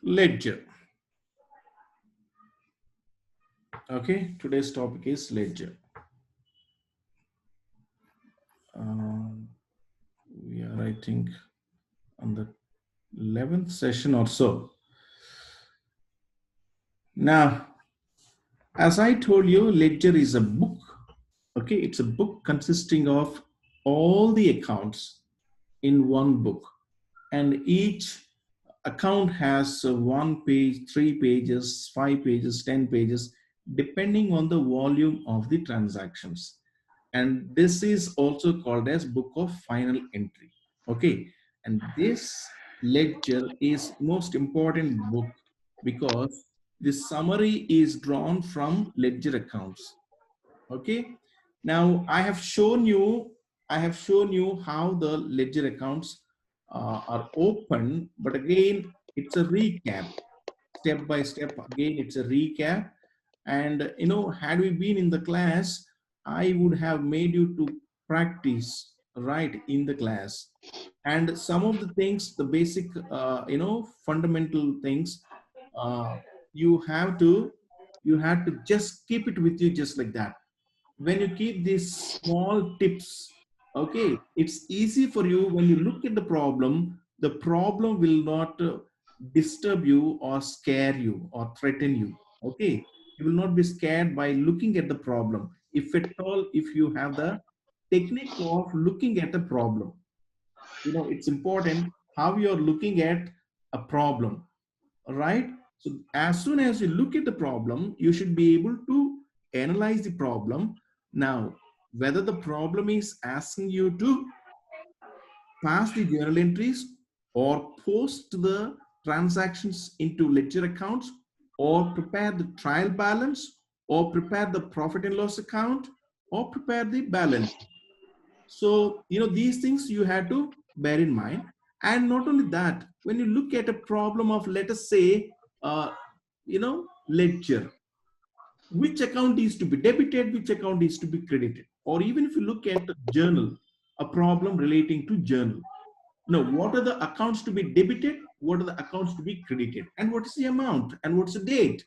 Ledger. Okay, today's topic is ledger. We are, I think, on the 11th session or so. Now, as I told you, ledger is a book. Okay, it's a book consisting of all the accounts in one book, and each account has 1 page, 3 pages, 5 pages, 10 pages, depending on the volume of the transactions. And this is also called as book of final entry. Okay, and this ledger is most important book because the summary is drawn from ledger accounts. Okay, now I have shown you how the ledger accounts are open, but again it's a recap, step by step. Again it's a recap. And had we been in the class, I would have made you to practice right in the class. And some of the things, the basic fundamental things, uh, you have to you have to just keep it with you, just like that. When you keep these small tips, okay, it's easy for you. When you look at the problem will not disturb you or scare you or threaten you. Okay, you will not be scared by looking at the problem, if at all, if you have the technique of looking at a problem. It's important how you're looking at a problem. All right, so as soon as you look at the problem, you should be able to analyze the problem. Now, whether the problem is asking you to pass the journal entries or post the transactions into ledger accounts, or prepare the trial balance, or prepare the profit and loss account, or prepare the balance. So, these things you have to bear in mind. And not only that, when you look at a problem of, let us say, ledger, which account is to be debited, which account is to be credited? Or even if you look at journal, a problem relating to journal. Now, what are the accounts to be debited? What are the accounts to be credited? And what is the amount? And what's the date?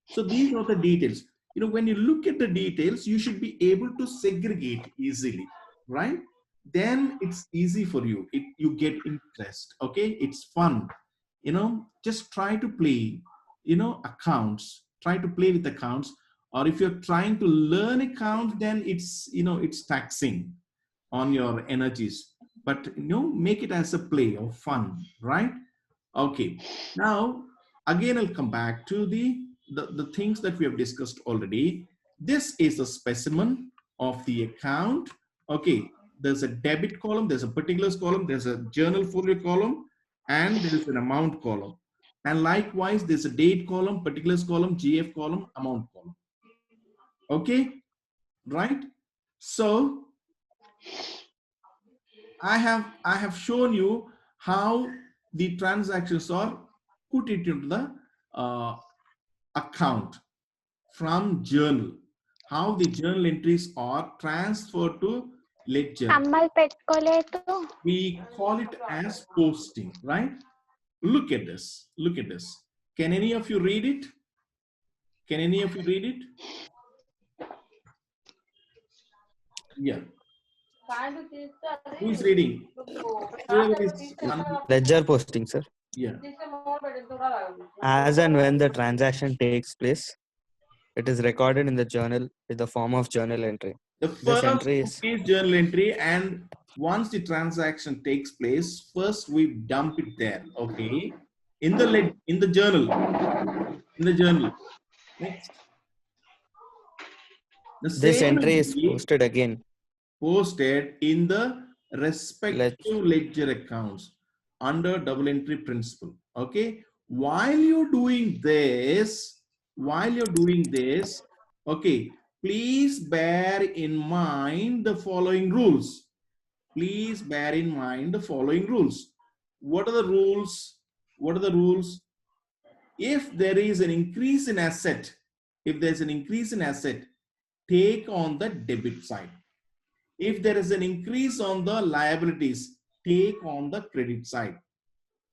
So these are the details. When you look at the details, you should be able to segregate easily, right? Then it's easy for you. You get interest. Okay, it's fun. Just try to play. Accounts. Try to play with accounts. Or if you're trying to learn accounts, then it's taxing on your energies. But make it as a play or fun, right? Okay. Now, again, I'll come back to the things that we have discussed already. This is a specimen of the account. Okay. There's a debit column, there's a particulars column, there's a journal folio column, and there's an amount column. And likewise, there's a date column, particulars column, GF column, amount column. Okay. Right. So I have shown you how the transactions are put into the account from journal, how the journal entries are transferred to ledger. We call it as posting, right? Look at this. Look at this. Can any of you read it? Can any of you read it? Yeah. Who is reading? Whoever is Ledger posting, sir. yeah. As and when the transaction takes place, it is recorded in the journal in the form of journal entry. The This first entry is journal entry, and once the transaction takes place, first we dump it there. Okay, in the journal, in the journal. Next, the this same entry is entry posted again. posted in the respective ledger accounts under double entry principle. Okay, while you're doing this, okay, please bear in mind the following rules. Please bear in mind the following rules. What are the rules? What are the rules? If there is an increase in asset, if there's an increase in asset, take on the debit side. If there is an increase on the liabilities, take on the credit side.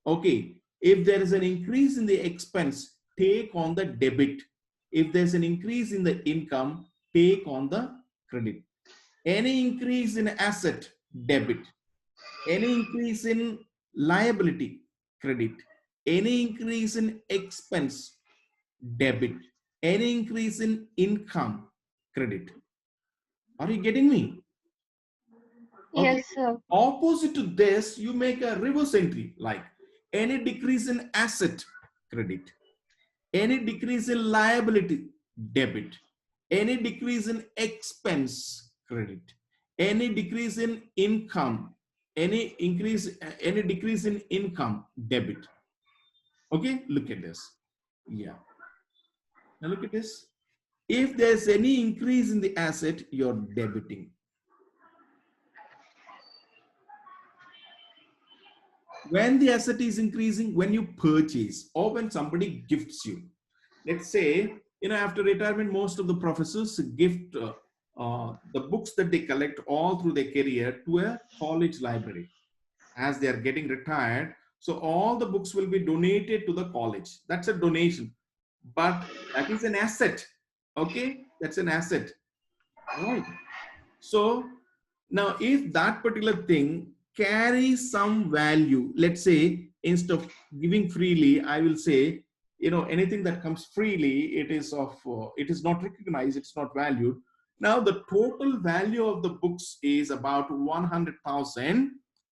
Okay. If there is an increase in the expense, take on the debit. If there's an increase in the income, take on the credit. Any increase in asset, debit. Any increase in liability, credit. Any increase in expense, debit. Any increase in income, credit. Are you getting me? Okay. Yes, sir. Opposite to this, you make a reverse entry, like any decrease in asset, credit. Any decrease in liability, debit. Any decrease in expense, credit. Any decrease in income, any decrease in income, debit. Okay, look at this. Yeah. Now look at this. If there's any increase in the asset, you're debiting. When the asset is increasing, when you purchase or when somebody gifts you. Let's say, after retirement, most of the professors gift the books that they collect all through their career to a college library as they are getting retired. So all the books will be donated to the college. That's a donation, but that is an asset. Okay, that's an asset, right? So now if that particular thing carries some value, let's say instead of giving freely, I will say, anything that comes freely, it is not recognized, it's not valued. Now the total value of the books is about 100,000,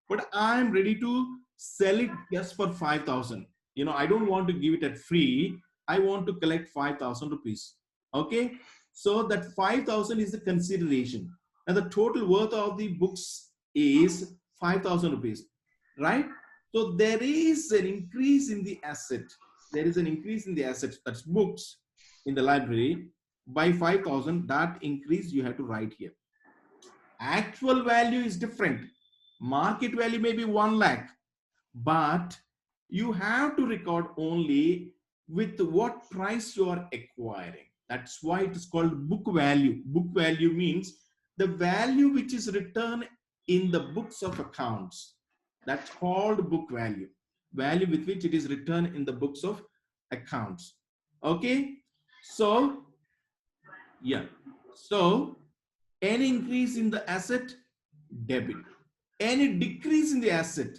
but I'm ready to sell it just for 5,000. I don't want to give it at free. I want to collect 5,000 rupees. Okay, so that 5,000 is the consideration, and the total worth of the books is 5,000 rupees, right? So there is an increase in the asset. There is an increase in the asset, that's books in the library, by 5,000. That increase you have to write here. Actual value is different. Market value may be 1 lakh, but you have to record only with what price you are acquiring. That's why it is called book value. Book value means the value which is written in the books of accounts. That's called book value. Value with which it is written in the books of accounts. Okay. So, yeah. So, any increase in the asset, debit. Any decrease in the asset,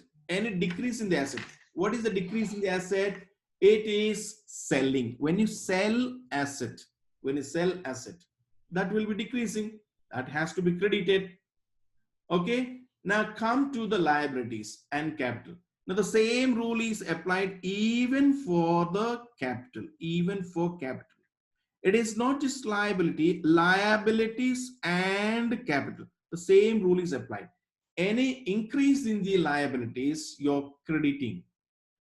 what is the decrease in the asset? It is selling. When you sell asset, that will be decreasing. That has to be credited. Okay. Now come to the liabilities and capital. Now the same rule is applied even for the capital, It is not just liabilities and capital. The same rule is applied. Any increase in the liabilities, you're crediting,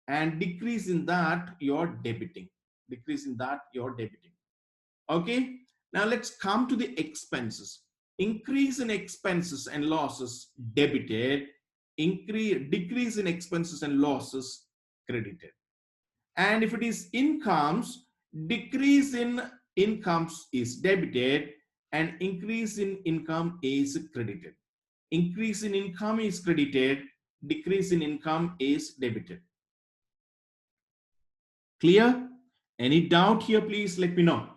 and decrease in that, you're debiting. Okay. Now let's come to the expenses. Increase in expenses and losses, debited. Decrease in expenses and losses, credited. And if it is incomes, decrease in incomes is debited and increase in income is credited. Increase in income is credited, decrease in income is debited. Clear? Any doubt here, please let me know.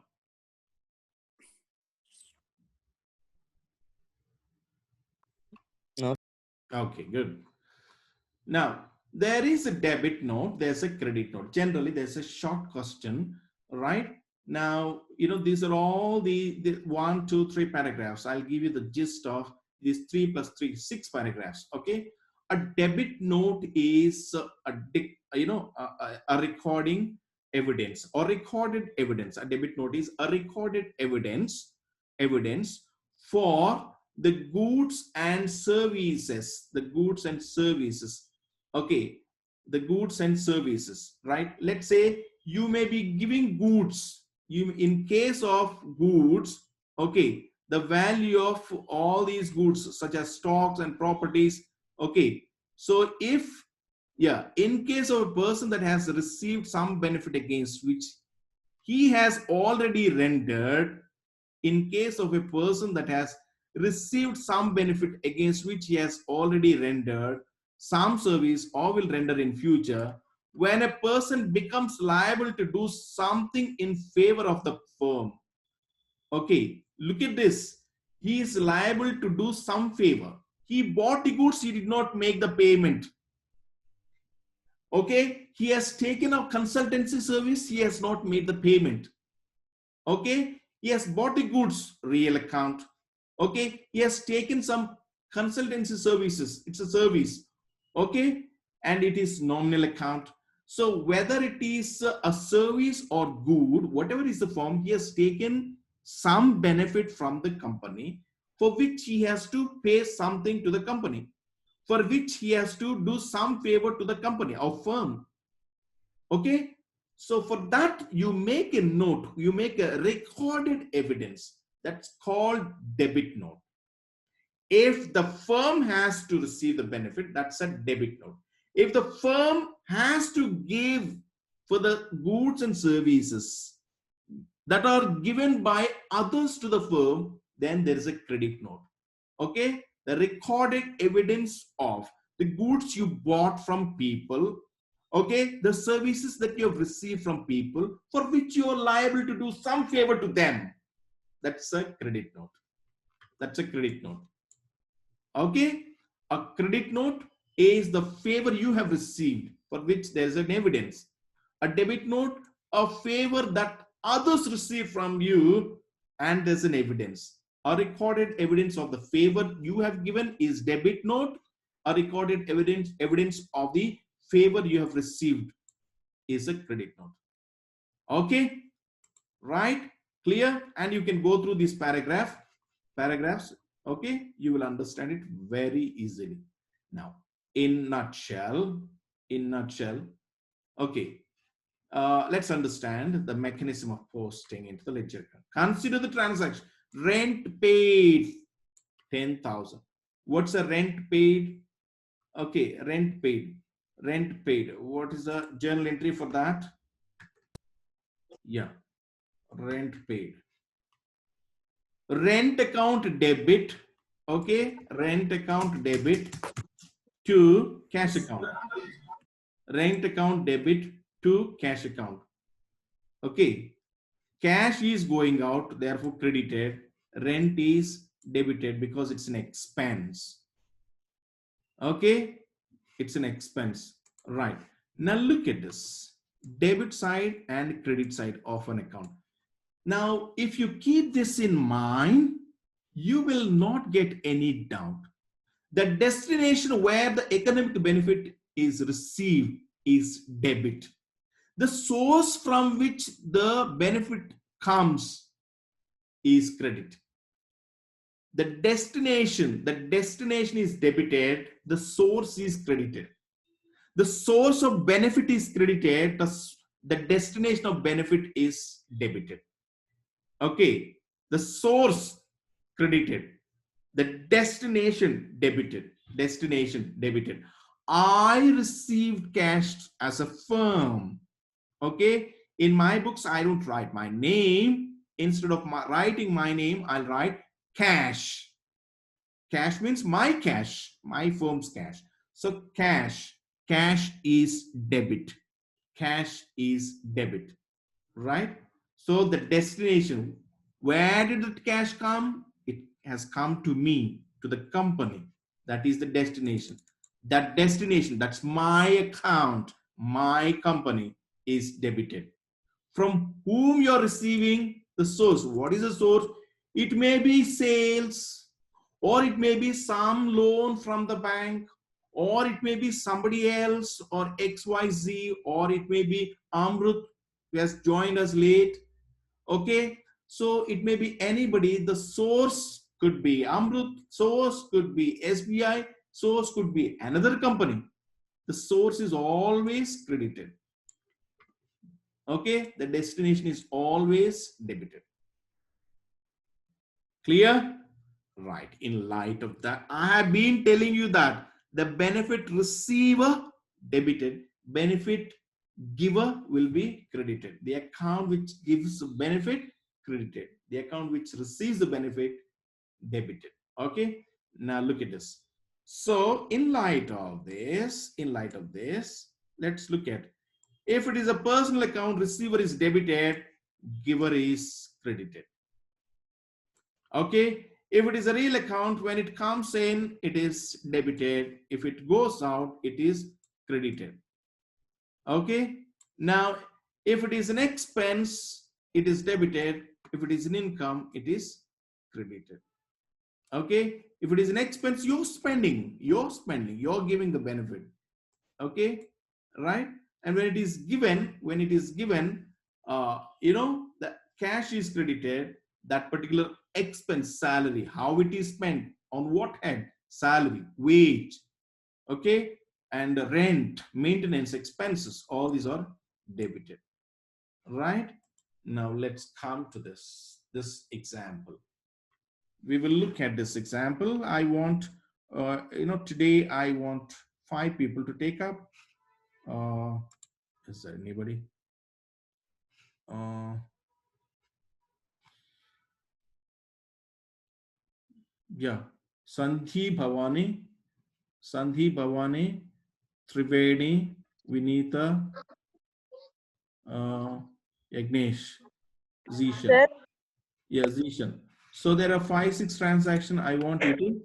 No. Okay, good. Now, there is a debit note, there's a credit note. Generally, there's a short question, right? Now, these are all the 1, 2, 3 paragraphs. I'll give you the gist of these 3 plus 3, 6 paragraphs, okay? A debit note is a recording evidence or recorded evidence. A debit note is a recorded evidence for the goods and services, okay, the goods and services, right? Let's say you may be giving goods. In case of goods, okay, the value of all these goods such as stocks and properties, okay. So in case of a person that has received some benefit against which he has already rendered, in case of a person that has received some benefit against which he has already rendered some service or will render in future, when a person becomes liable to do something in favor of the firm. Okay, look at this. He is liable to do some favor. He bought the goods, he did not make the payment. Okay, he has taken a consultancy service, he has not made the payment. Okay, he has bought the goods, real account. Okay, he has taken some consultancy services, it's a service. Okay, and it is nominal account. So whether it is a service or good, whatever is the form, he has taken some benefit from the company, for which he has to pay something to the company, for which he has to do some favor to the company or firm. Okay, so for that you make a note, you make a recorded evidence, that's called debit note. If the firm has to receive the benefit, that's a debit note. If the firm has to give for the goods and services that are given by others to the firm, then there is a credit note. Okay, the recorded evidence of the goods you bought from people, okay, the services that you have received from people for which you are liable to do some favor to them, that's a credit note. That's a credit note. Okay, a credit note is the favor you have received for which there is an evidence. A debit note, a favor that others receive from you and there's an evidence. A recorded evidence of the favor you have given is debit note. A recorded evidence of the favor you have received is a credit note. Okay, right? Clear? And you can go through this paragraphs. Okay, you will understand it very easily. Now, in nutshell, okay, let's understand the mechanism of posting into the ledger account. Consider the transaction. Rent paid 10,000. What's a rent paid? Okay, rent paid. Rent paid. What is the journal entry for that? Yeah, rent paid. Rent account debit. Okay, rent account debit to cash account. Rent account debit to cash account. Okay, cash is going out, therefore credited. Rent is debited because it's an expense. Okay, it's an expense. Right. Now look at this. Debit side and credit side of an account. Now, if you keep this in mind, you will not get any doubt. The destination where the economic benefit is received is debit. The source from which the benefit comes is credit. The destination is debited, the source is credited. The source of benefit is credited, the destination of benefit is debited. Okay, the source credited, the destination debited. I received cash as a firm. Okay, in my books I don't write my name. Instead of writing my name, I'll write cash. Cash means my cash, my firm's cash. So cash is debit. Cash is debit, right? So the destination, where did the cash come? It has come to me, to the company. That is the destination. That destination, that's my account, my company is debited. From whom you're receiving the source. What is the source? It may be sales, or it may be some loan from the bank, or it may be somebody else, or XYZ, or it may be Amrut who has joined us late. Okay, so it may be anybody. The source could be Amrut, source could be SBI, source could be another company. The source is always credited. Okay, the destination is always debited. Clear? Right. In light of that, I have been telling you that the benefit receiver debited, benefit giver will be credited. The account which gives the benefit credited. The account which receives the benefit debited. Okay. Now look at this. So in light of this, let's look at If it is a personal account, receiver is debited, giver is credited. Okay. If it is a real account, when it comes in, it is debited. If it goes out, it is credited. Okay. Now, if it is an expense, it is debited. If it is an income, it is credited. Okay. If it is an expense, you're giving the benefit. Okay. Right. And when it is given, the cash is credited, that particular expense, salary, how it is spent, on what head, salary, wage, okay, and rent, maintenance expenses, all these are debited. Right. Now let's come to this example. We will look at this example. I want today I want 5 people to take up. Is there anybody? uh, yeah, Sandhi Bhavani, Trivedi, Vinita, uh, Yagnesh, Zishan. Sir, Yeah, Zishan. So there are 5 6 transactions. I want you to,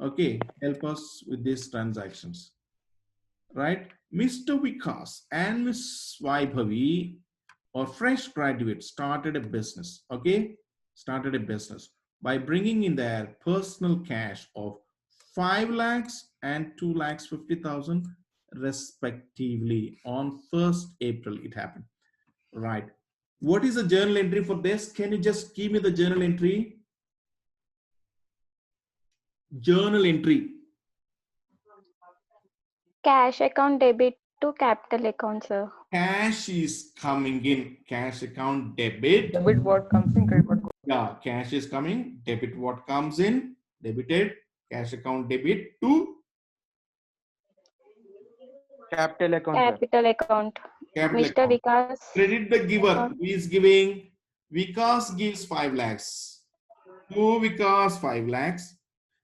okay, help us with these transactions. Right? Mr. Vikas and Miss Vaibhavi, or fresh graduates, started a business. Okay, started a business by bringing in their personal cash of 5 lakhs and 2 lakhs 50,000 respectively on 1st April. It happened. Right. What is the journal entry for this? Can you just give me the journal entry? Journal entry. cash account debit to capital account, sir. Cash is coming in. Cash account debit. Debit what comes in, credit what goes. Yeah, cash is coming. Debit what comes in. Debited. Cash account debit to Capital account, sir. Capital account. capital Mr. account. Vikas Credit the giver. account. Who is giving? Vikas gives 5 lakhs. To Vikas 5 lakhs.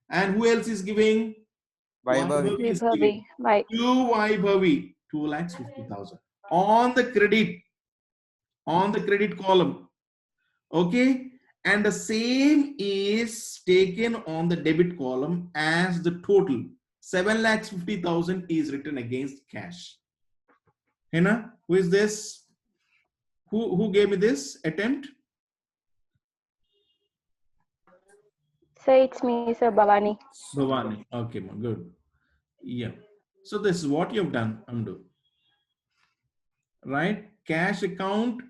And who else is giving? Vaibhavi. Vaibhavi is Vibhavi. giving. Why? To Vaibhavi 2 lakhs 50,000. On the credit column. Okay. And the same is taken on the debit column as the total. 7 lakhs 50,000 is written against cash. Hena, who is this? Who gave me this attempt? Sir, it's me, sir, Bhavani. Bhavani. Okay, good. Yeah. So this is what you've done, undo. Right? Cash account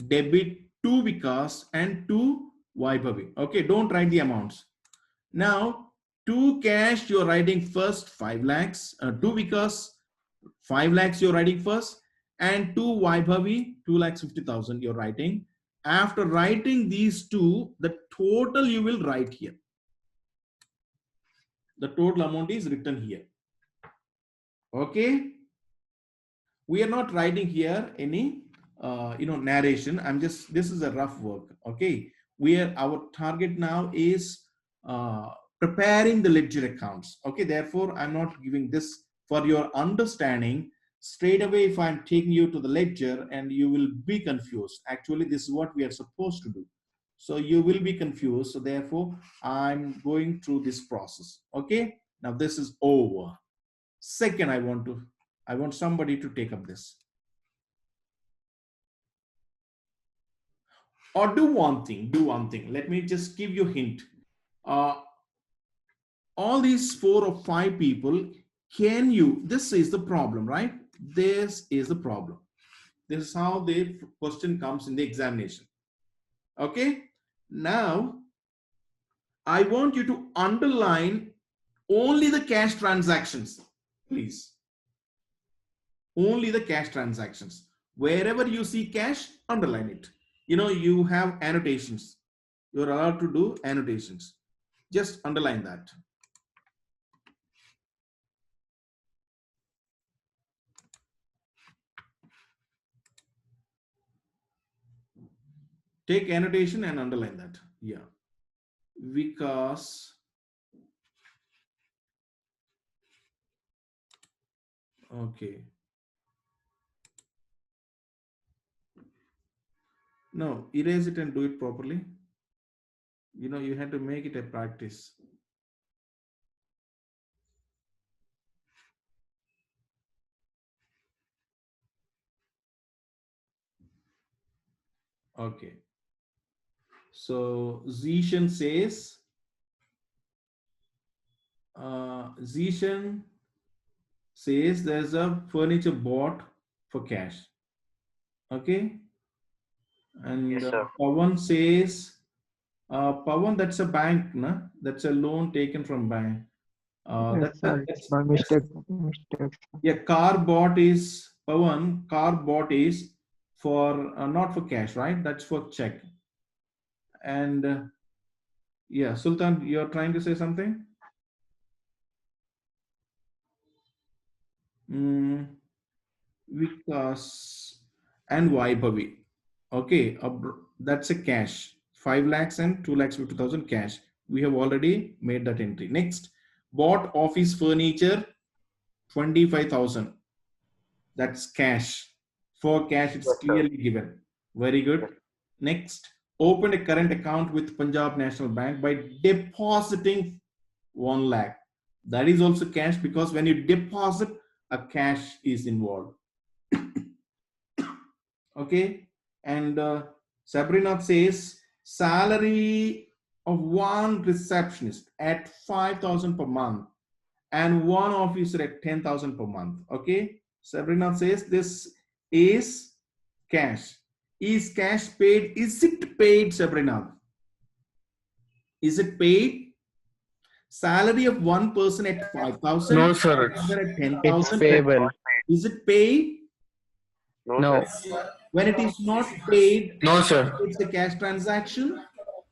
debit to Vikas and to Vaibhavi. Okay, don't write the amounts. Now, to cash, you're writing first 5 lakhs. To Vikas, 5 lakhs you're writing first. And to Vaibhavi, 2 lakhs 50,000 you're writing. After writing these two, the total you will write here. The total amount is written here. Okay. We are not writing here any narration. This is a rough work. Okay. Our target now is preparing the ledger accounts. Okay. Therefore, I'm not giving this for your understanding. Straight away, if I'm taking you to the ledger, and you will be confused. Actually, this is what we are supposed to do. So you will be confused. So therefore, I'm going through this process. Okay. Now this is over. Second, I want somebody to take up this. Or do one thing. Let me just give you a hint. All these 4 or 5 people, this is the problem, right? This is the problem. This is how the question comes in the examination. Okay. Now, I want you to underline only the cash transactions, please. Only the cash transactions. Wherever you see cash, underline it. You have annotations. You're allowed to do annotations. Just underline that. Take annotation and underline that. Yeah. Vikas. Okay. No, erase it and do it properly. You know, you have to make it a practice. Okay. So Zishan says, Zishan says there's a furniture bought for cash. Okay. And Pawan says, Pawan, that's a bank, na? That's a loan taken from bank. Yes, sir. It's my That's mistake. yeah. Car bought is Pawan. Car bought is for not for cash, right? That's for check. And yeah, Sultan, you're trying to say something? Mm, Vikas and Vaibhavi. Okay, that's a cash. 5 lakhs and 2 lakhs 50,000 cash. We have already made that entry. Next, bought office furniture 25,000. That's cash. For cash, it's clearly given. Very good. Next, open a current account with Punjab National Bank by depositing 1 lakh. That is also cash because when you deposit, a cash is involved. Okay. And Sabrina says salary of one receptionist at 5,000 per month and one officer at 10,000 per month. Okay. Sabrina says this is cash. Is cash paid? Is it paid, Sabrina? Is it paid? Salary of one person at 5,000, No, sir. another at It's 10,000. payable. Is it paid? No. When it is not paid, No, sir. it's a cash transaction.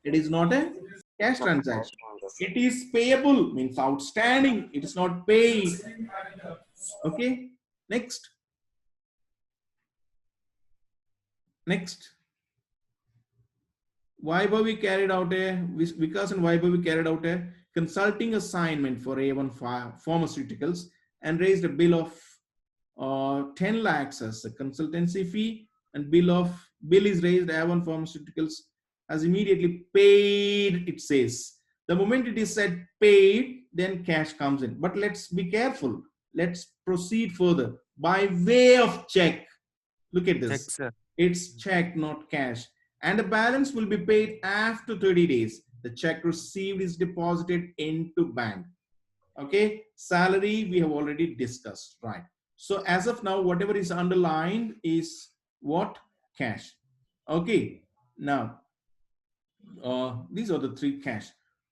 It is not a cash transaction. It is payable, means outstanding. It is not paid. Okay. Next. Next. Vaibhavi carried out a, Vikas and Vaibhavi carried out a consulting assignment for A1 pharmaceuticals and raised a bill of 10 lakhs as a consultancy fee, and bill is raised. A1 pharmaceuticals has immediately paid, it says. The moment it is said paid, then cash comes in. But let's be careful. Let's proceed further. By way of check. Look at this. Check, sir. It's check, not cash. And the balance will be paid after 30 days. The check received is deposited into bank. Okay. Salary, we have already discussed, right? So as of now, whatever is underlined is what? Cash. Okay. Now, these are the three cash.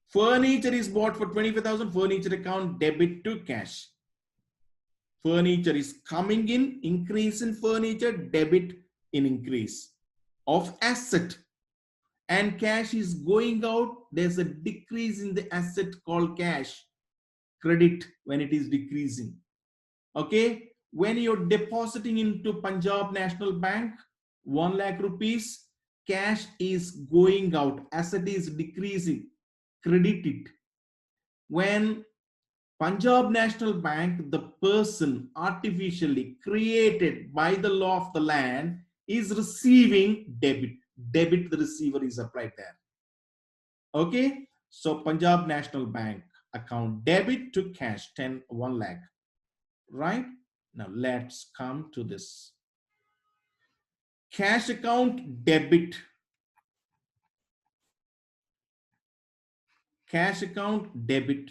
Furniture is bought for 25,000. Furniture account debit to cash. Furniture is coming in, increase in furniture, debit in increase of asset. And cash is going out. There's a decrease in the asset called cash. Credit when it is decreasing. Okay. When you're depositing into Punjab National Bank, 1 lakh rupees, cash is going out. Asset is decreasing. Credit it. When Punjab National Bank, the person artificially created by the law of the land, is receiving debit. Debit, the receiver is applied there. Okay. So Punjab National Bank account debit to cash 1 lakh. Right. Now let's come to this. Cash account debit. Cash account debit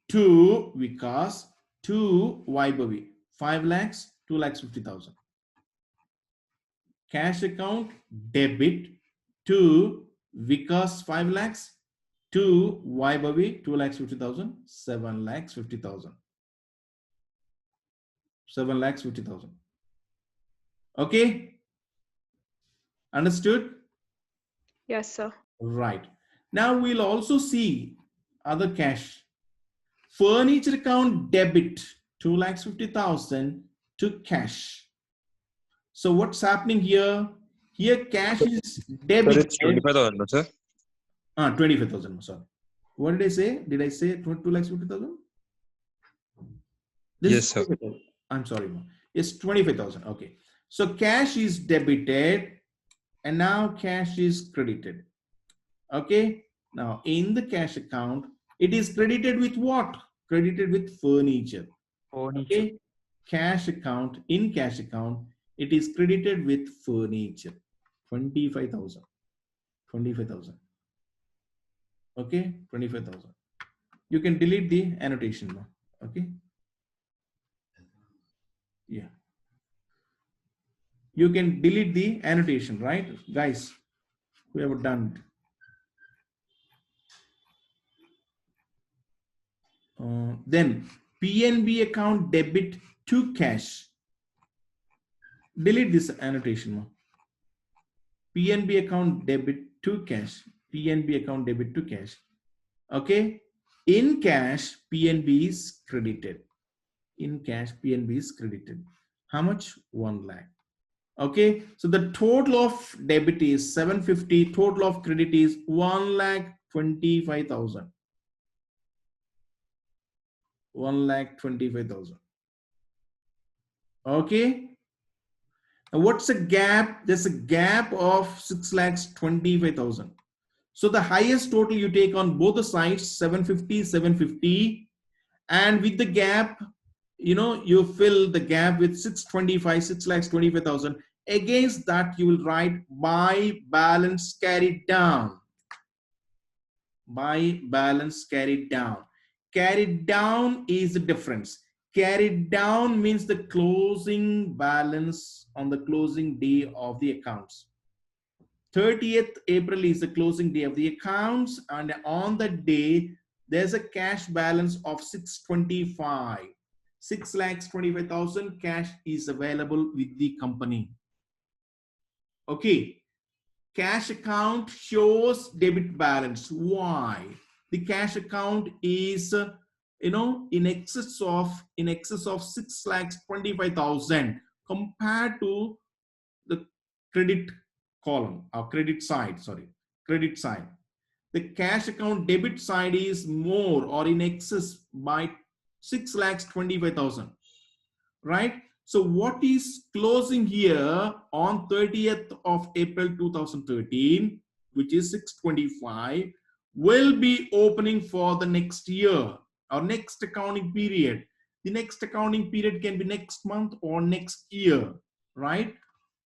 to Vikas, to Vaibhavi. 5 lakhs, 2 lakhs 50,000. Cash account debit to Vikas 5 lakhs, to Vaibhavi 2 lakhs 50,000, 7 lakhs 50,000. 7 lakhs 50,000. Okay. Understood? Yes, sir. Right. Now we'll also see other cash. Furniture account debit 2 lakhs 50,000 to cash. So what's happening here? Here cash is Sir, debited. it's 25,000, no, sir? 25,000. Sorry. What did I say? Did I say 2 lakhs 50,000? Yes, sir. I'm sorry. It's 25,000. Okay. So cash is debited and now cash is credited. Okay, now in the cash account, it is credited with what? Credited with furniture. Furniture. Okay, cash account, in cash account, it is credited with furniture. 25,000. 25,000. Okay, 25,000. You can delete the annotation now. Okay. Yeah. You can delete the annotation, right? Guys, we have done it. Then PNB account debit to cash. Delete this annotation now. PNB account debit to cash. PNB account debit to cash. Okay. In cash, PNB is credited. In cash, PNB is credited. How much? 1 lakh. Okay. So the total of debit is 750. Total of credit is 1,25,000. 1,25,000. Okay. Now what's the gap? There's a gap of 6,25,000. So the highest total you take on both the sides, 750, 750, and with the gap, you fill the gap with 625, 6,25,000. Against that, you will write by balance carried down. By balance carried down. Carried down is the difference. Carried down means the closing balance on the closing day of the accounts. 30th April is the closing day of the accounts, and on that day there's a cash balance of 625. 6,25,000 cash is available with the company. Okay, cash account shows debit balance. Why? The cash account is in excess of 6,25,000 compared to the credit column or credit side. The cash account debit side is more or in excess by 6,25,000, right? So what is closing here on 30th of April 2013, which is 625, will be opening for the next year or next accounting period. The next accounting period can be next month or next year, right?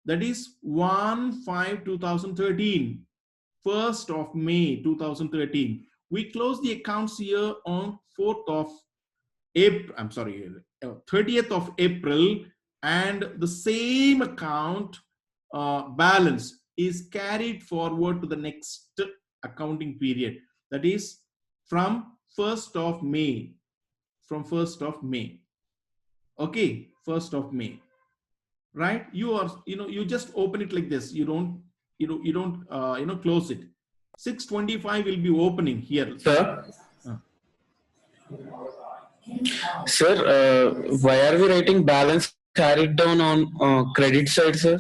That is 1/5/2013, 1st of May 2013. We close the accounts here on 4th of April, 30th of April, and the same account balance is carried forward to the next accounting period. That is from 1st of May. From 1st of May. Okay, 1st of May. Right? You just open it like this. You don't close it. 625 will be opening here. Sir, why are we writing balance carried down on credit side, sir?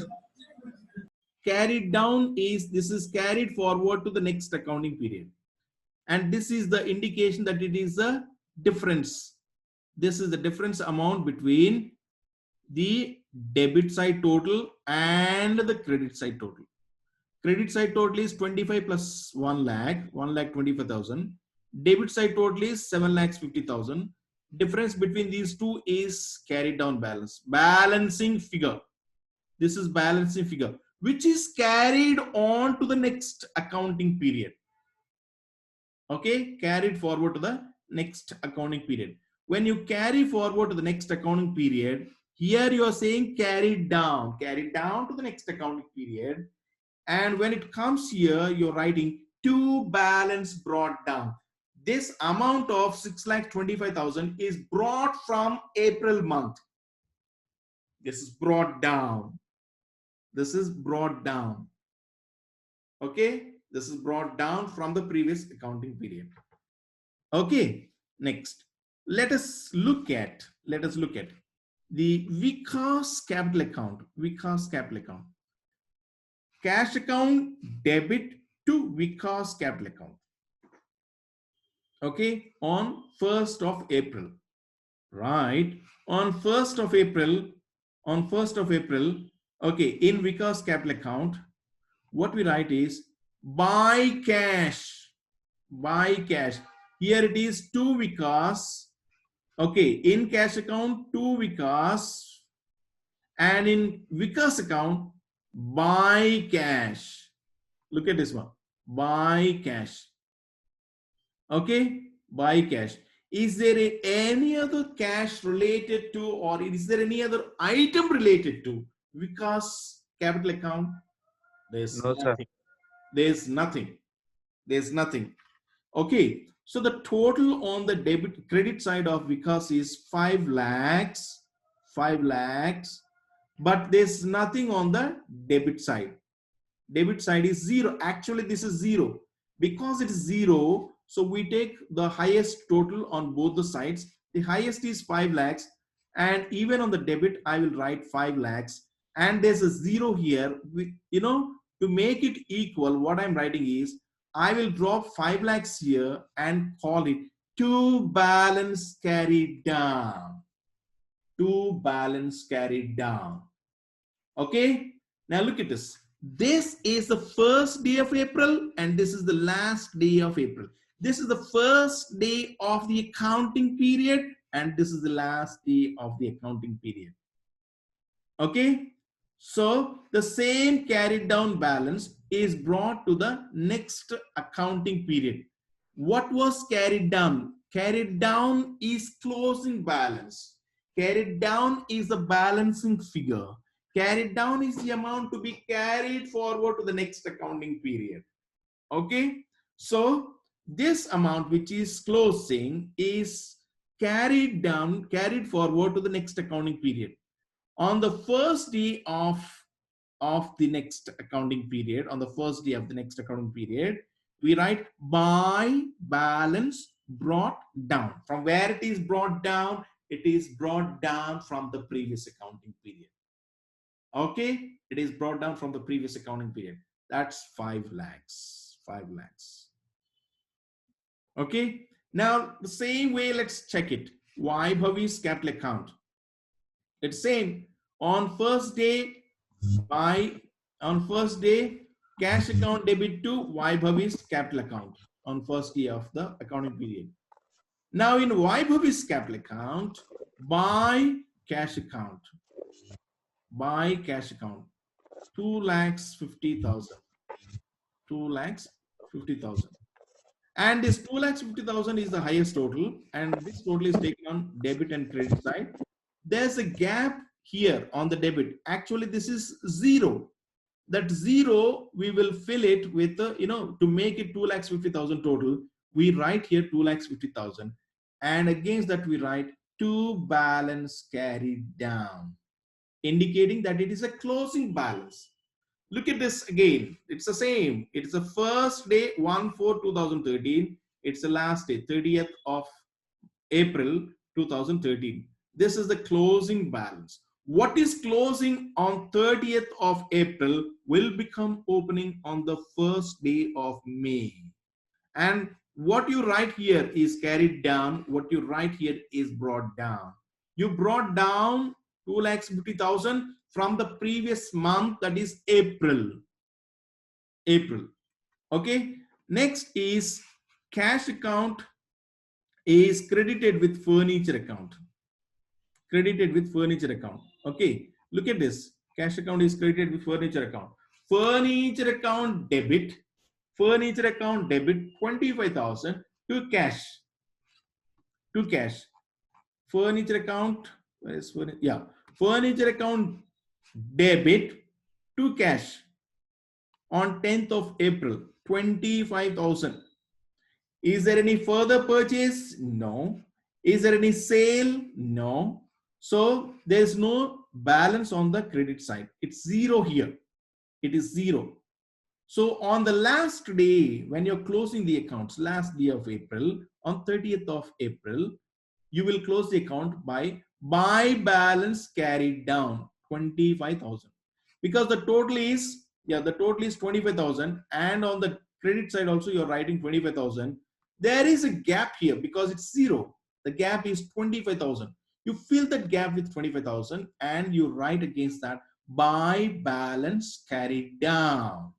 Carried down this is carried forward to the next accounting period, and this is the indication that it is a difference. This is the difference amount between the debit side total and the credit side total. Credit side total is 25 plus 1 lakh, 1,25,000. Debit side total is 7,50,000. Difference between these two is carried down balance. Balancing figure. This is balancing figure, which is carried on to the next accounting period. Okay, carried forward to the next accounting period. When you carry forward to the next accounting period, here you are saying carried down to the next accounting period. And when it comes here, you're writing to balance brought down. This amount of 6,25,000 is brought from April month. This is brought down. This is brought down. Okay, this is brought down from the previous accounting period. Okay, next, let us look at the Vikas capital account. Vikas capital account. Cash account debit to Vikas capital account. Okay, on 1st of April, right? On 1st of April, okay, in Vikas capital account, what we write is buy cash. Buy cash. Here it is 2 Vikas. Okay, in cash account 2 Vikas, and in Vikas account buy cash. Look at this one. Buy cash. Okay, buy cash. Is there any other cash related to, or is there any other item related to Vikas capital account? There's No, sir. nothing. There's nothing. There's nothing. Okay, so the total on the debit credit side of Vikas is 5 lakhs, 5 lakhs, but there's nothing on the debit side. Debit side is 0. Actually, this is 0. Because it is 0, so we take the highest total on both the sides. The highest is 5 lakhs, and even on the debit, I will write 5 lakhs. And there's a 0 here. To make it equal, what I'm writing is, I will drop 5 lakhs here and call it to balance carried down. To balance carried down. Okay, now look at this. This is the first day of April and this is the last day of April. This is the first day of the accounting period and this is the last day of the accounting period. Okay, so the same carried down balance is brought to the next accounting period. What was carried down? Carried down is closing balance. Carried down is the balancing figure. Carried down is the amount to be carried forward to the next accounting period. Okay, so this amount which is closing is carried down, carried forward to the next accounting period. On the first day of the next accounting period, on the first day of the next accounting period, we write by balance brought down. From where it is brought down? It is brought down from the previous accounting period. Okay, it is brought down from the previous accounting period. That's 5 lakhs. 5 lakhs. Okay, now the same way, let's check it. Vaibhavi's capital account. It's same. On first day, cash account debit to Vaibhavi's capital account on first day of the accounting period. Now in Vaibhavi's capital account, buy cash account. Buy cash account. 2,50,000. 2,50,000. And this 2,50,000 is the highest total, and this total is taken on debit and credit side. There's a gap here on the debit. Actually, this is 0. That 0, we will fill it with, to make it 2,50,000 total, we write here 2,50,000. And against that, we write to balance carried down, indicating that it is a closing balance. Look at this again. It's the same. It's the first day, 1/4/2013. It's the last day, 30th of April 2013. This is the closing balance. What is closing on 30th of April will become opening on the first day of May. And what you write here is carried down. What you write here is brought down. You brought down 2,50,000 from the previous month, that is April. April. Okay. Next is cash account is credited with furniture account. Credited with furniture account. Okay. Look at this. Cash account is credited with furniture account. Furniture account debit. Furniture account debit 25,000 to cash. To cash. Furniture account. Where is furniture? Yeah. Furniture account debit to cash on 10th of April, 25,000. Is there any further purchase? No. Is there any sale? No. So there's no balance on the credit side. It's 0 here. It is 0. So on the last day, when you're closing the accounts, last day of April, on 30th of April, you will close the account by balance carried down 25,000, because the total is 25,000, and on the credit side also you're writing 25,000. There is a gap here because it's 0. The gap is 25,000. You fill that gap with 25,000 and you write against that by balance carried down.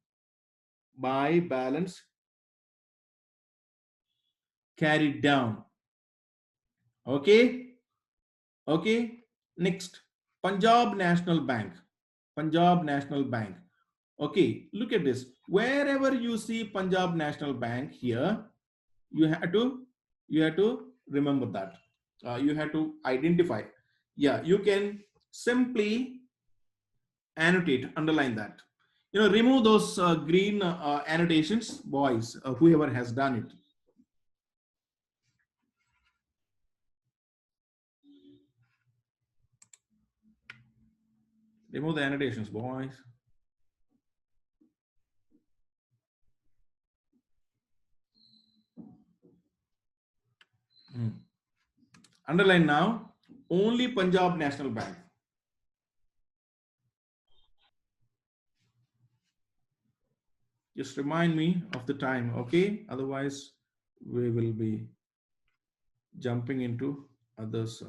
by balance carried down. Okay. Okay. Next, Punjab National Bank. Punjab National Bank. Okay, look at this. Wherever you see Punjab National Bank here, you have to remember that. You have to identify. Yeah, you can simply annotate, underline that. Remove those green annotations, boys. Whoever has done it. Remove the annotations, boys. Underline now. Only Punjab National Bank. Just remind me of the time, okay? Otherwise, we will be jumping into others.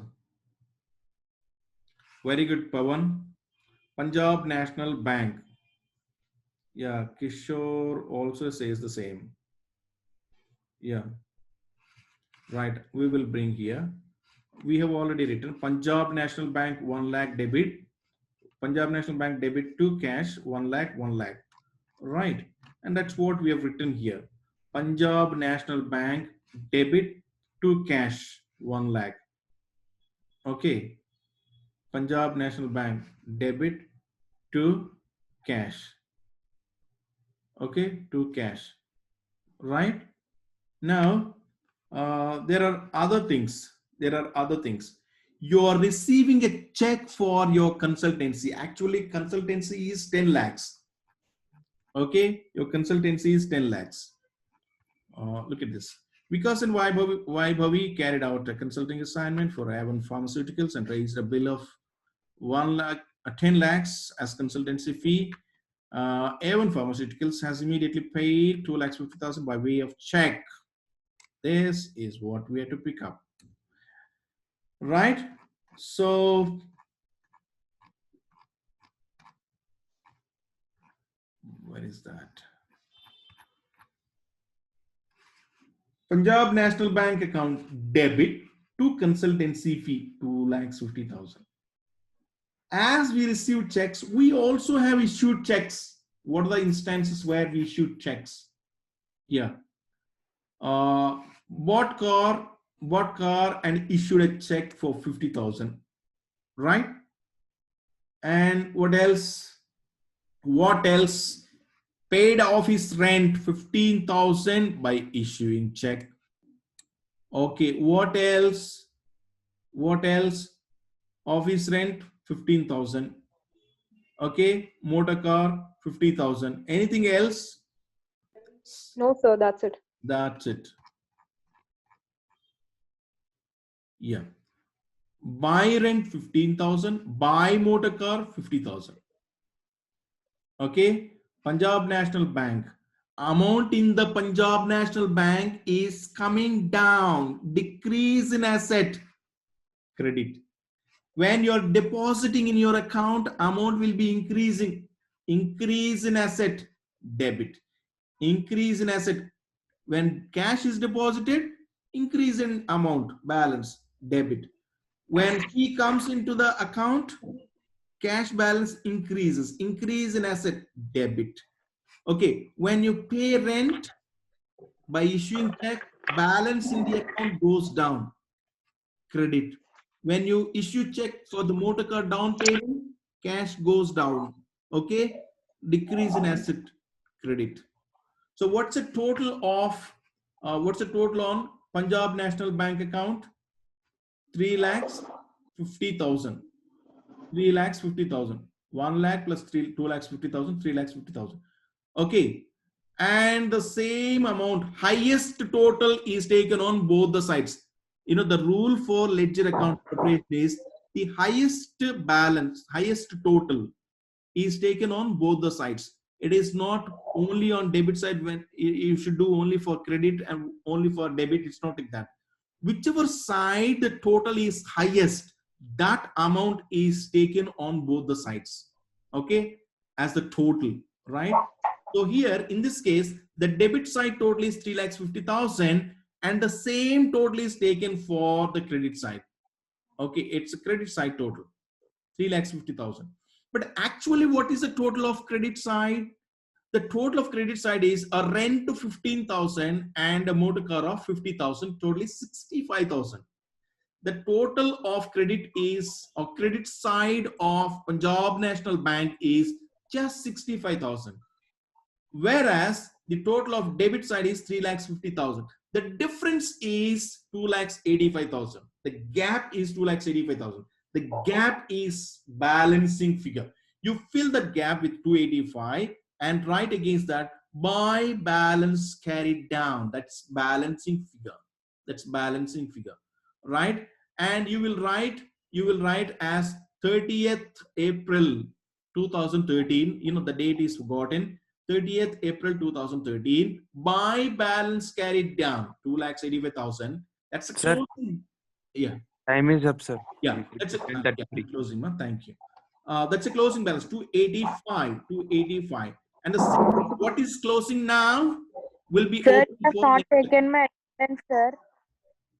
Very good, Pawan. Punjab National Bank. Yeah, Kishore also says the same. Yeah, right. We will bring here. We have already written Punjab National Bank 1 lakh debit. Punjab National Bank debit to cash 1 lakh, 1 lakh. Right. And that's what we have written here. Punjab National Bank debit to cash 1 lakh. Okay. Punjab National Bank debit to cash. Okay, to cash. Right. Now, there are other things. There are other things. You are receiving a check for your consultancy. Actually, consultancy is 10 lakhs. Okay, your consultancy is 10 lakhs. Look at this. Vikas and Vaibhavi carried out a consulting assignment for Avon Pharmaceuticals and raised a bill of 1 lakh, 10 lakhs as consultancy fee. Avon Pharmaceuticals has immediately paid 2 lakhs 50,000 by way of check. This is what we have to pick up. Right? So, where is that? Punjab National Bank account debit to consultancy fee 2 lakhs 50,000. As we receive checks, we also have issued checks. What are the instances where we issued checks? Yeah. Bought car and issued a check for 50,000. Right? And what else? What else? Paid office rent 15,000 by issuing check. Okay, what else? What else? Office rent 15,000. Okay, motor car 50,000. Anything else? No, sir, that's it. That's it. Yeah. Buy rent 15,000. Buy motor car 50,000. Okay. Punjab National Bank. Amount in the Punjab National Bank is coming down. Decrease in asset. Credit. When you're depositing in your account, amount will be increasing. Increase in asset. Debit. Increase in asset. When cash is deposited, increase in amount, balance, debit. When fee comes into the account, cash balance increases, increase in asset, debit. Okay, when you pay rent by issuing check, balance in the account goes down, credit. When you issue check for the motor car down payment, cash goes down, okay, decrease in asset, credit. So what's the total of, what's the total on Punjab National Bank account? 3 lakhs 50,000. 3 lakhs 50,000. 1 lakh plus 2 lakhs 50,000, 3 lakhs 50,000. Okay. And the same amount, highest total is taken on both the sides. The rule for ledger account preparation is the highest balance, highest total is taken on both the sides. It is not only on debit side when you should do only for credit and only for debit. It's not like that. Whichever side the total is highest, that amount is taken on both the sides. Okay, as the total, right? So here, in this case, the debit side total is 3,50,000 and the same total is taken for the credit side. Okay, it's a credit side total, 3,50,000. But actually, what is the total of credit side? The total of credit side is a rent to 15,000 and a motor car of 50,000, totally 65,000. The total of credit is, or credit side of Punjab National Bank is just 65,000. Whereas the total of debit side is 3,50,000. The difference is 2,85,000. The gap is 2,85,000. The gap is balancing figure. You fill the gap with 285 and write against that by balance carried down. That's balancing figure. That's balancing figure, right? And you will write as 30th April 2013. You know, the date is forgotten. 30th April 2013 by balance carried down 2,85,000. That's a Sir. closing. Yeah. Time is up, sir. Yeah. That's a closing. Thank you. That's a closing balance 285. And the what is closing now will be Sir, open I have for not next. taken my attendance, sir.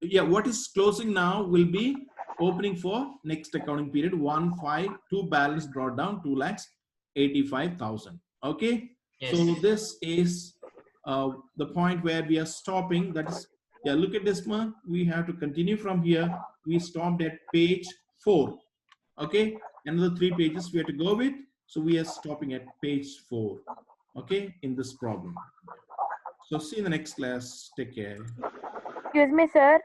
Yeah, what is closing now will be opening for next accounting period 152 balance brought down 2,85,000. Okay. Yes. So this is the point where we are stopping. That is, yeah, look at this one. We have to continue from here. We stopped at page 4. Okay, another 3 pages we have to go with. So we are stopping at page 4. Okay, in this problem. So see you in the next class. Take care. Excuse me, sir.